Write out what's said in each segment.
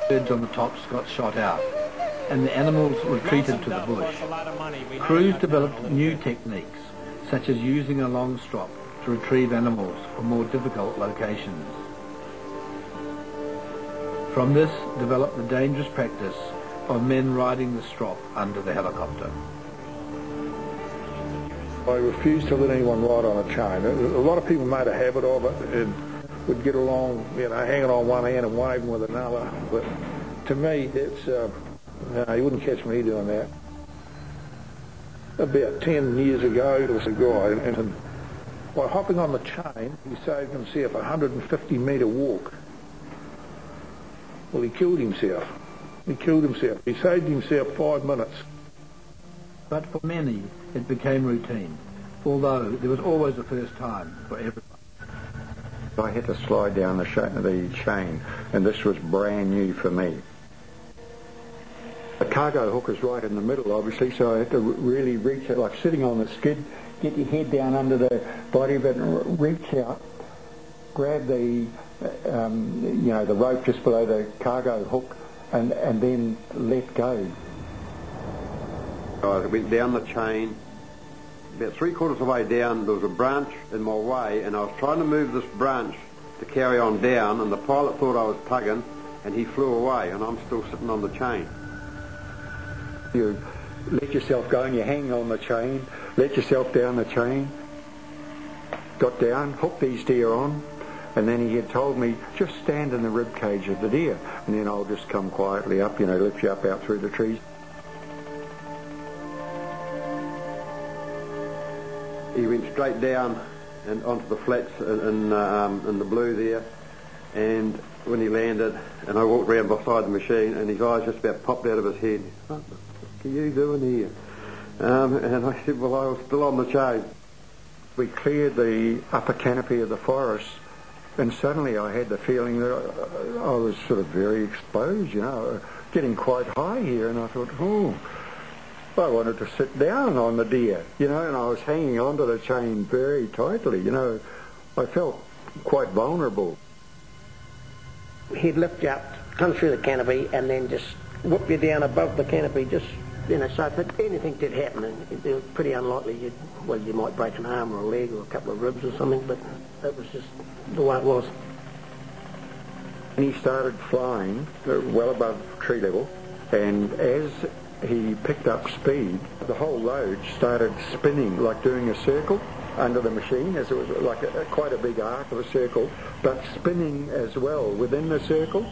Birds on the tops got shot out, and the animals retreated to the bush. Crews developed new techniques, such as using a long strop to retrieve animals from more difficult locations. From this developed the dangerous practice of men riding the strop under the helicopter. I refuse to let anyone ride on a chain. A lot of people made a habit of it and would get along, you know, hanging on one hand and waving with another. But to me, it's no, you wouldn't catch me doing that. About 10 years ago, there was a guy, and by hopping on the chain, he saved himself a 150-metre walk. Well, he killed himself. He killed himself. He saved himself 5 minutes. But for many, it became routine, although there was always a first time for everyone. I had to slide down the chain, and this was brand new for me. The cargo hook is right in the middle, obviously, so I had to really reach it, like sitting on the skid, get your head down under the body of it and reach out, grab the, the rope just below the cargo hook, and then let go. I went down the chain. About 3/4 of the way down, there was a branch in my way, and I was trying to move this branch to carry on down, and the pilot thought I was tugging, and he flew away, and I'm still sitting on the chain. You let yourself go and you hang on the chain, let yourself down the chain, got down, hooked these deer on, and then he had told me, just stand in the rib cage of the deer, and then I'll just come quietly up, lift you up out through the trees. He went straight down and onto the flats in the blue there, and when he landed, and I walked around beside the machine, and his eyes just about popped out of his head. What are you doing here? And I said, well, I was still on the chain. We cleared the upper canopy of the forest, and suddenly I had the feeling that I was sort of very exposed, getting quite high here, and I thought, I wanted to sit down on the deer, and I was hanging onto the chain very tightly, I felt quite vulnerable. He'd lift you up, come through the canopy, and then just whip you down above the canopy, just, so if anything did happen, it was pretty unlikely you might break an arm or a leg or a couple of ribs or something, but that was just the way it was. And he started flying well above tree level, and as he picked up speed, the whole load started spinning, like doing a circle under the machine, as it was like quite a big arc of a circle, but spinning as well within the circle.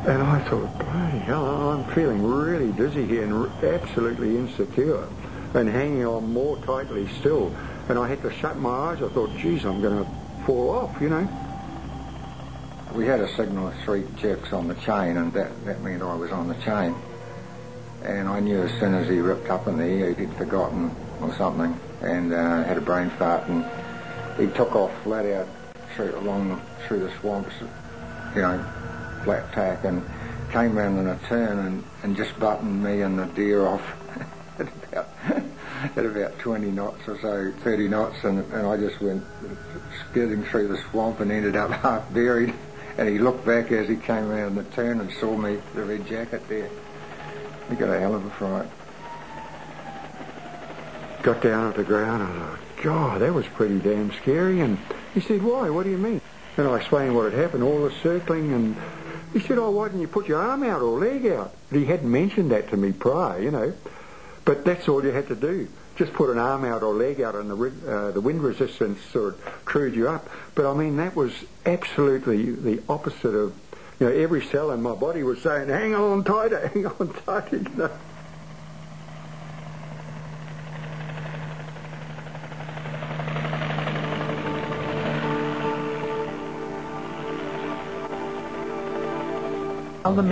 And I thought, bloody hell, I'm feeling really dizzy here and absolutely insecure and hanging on more tightly still. And I had to shut my eyes. I thought, geez, I'm going to fall off, We had a signal of 3 jerks on the chain, and that meant I was on the chain. And I knew as soon as he ripped up in the air, he'd forgotten or something, and had a brain fart, and he took off flat out through the swamps, flat tack, and came round in a turn and just buttoned me and the deer off at about 20 knots or so, 30 knots, and I just went skidding through the swamp and ended up half buried. And he looked back as he came round the turn and saw me, the red jacket there. He got a hell of a fright. Got down at the ground and I thought, God, that was pretty damn scary. And he said, why? What do you mean? And I explained what had happened, all the circling, and he said, why didn't you put your arm out or leg out? He hadn't mentioned that to me prior, But that's all you had to do. Just put an arm out or leg out, and the wind resistance sort of crewed you up. But I mean, that was absolutely the opposite of, every cell in my body was saying, hang on tighter, hang on tighter, Other men